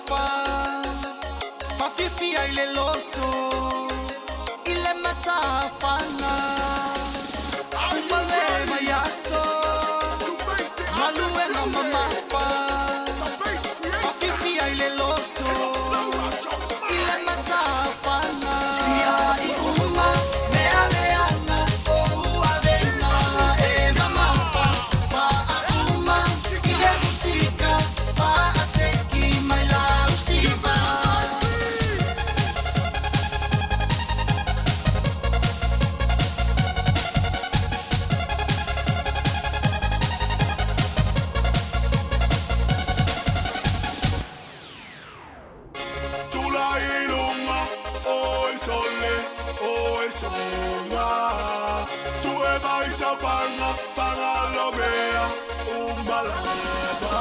mafa Fafifi ai le loto Ile matafana Umale mayaso Malue na mamafa Fafifi ai le loto Ile matafana Sia I uma me aleana O avena e mamafa Fa a uma ile musica Fa a seki mai lau siva Sabana, Fangalomea, Umbalaba.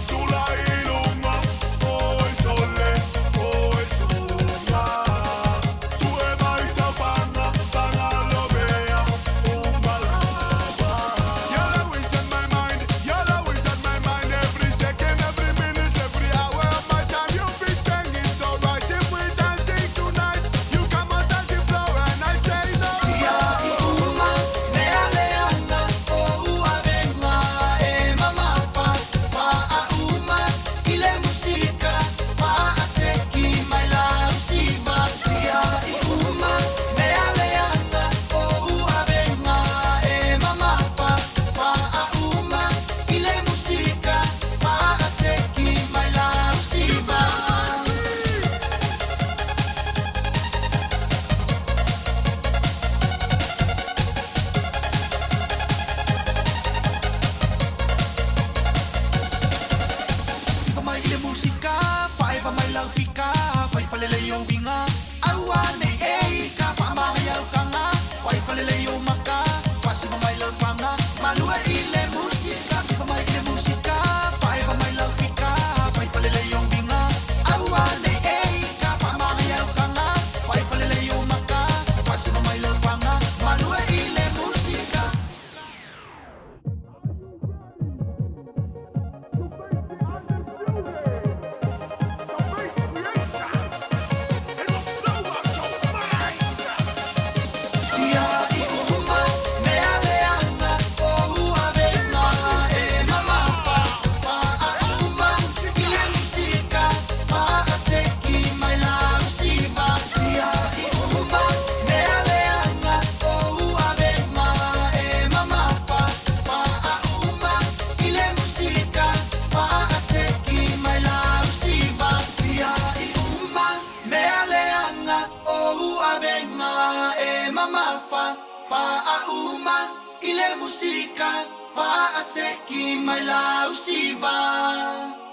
Tula iluma, oi sole, oi suma. Sueba y sabana, Fangalomea, Umbalaba. You're always on my mind, you're always on my mind. Every second, every minute, every hour of my time. You be singing so right. If we dancing tonight, you come on dancing floor and I say no. Fa a uma ile musika fa a seki mai lau siva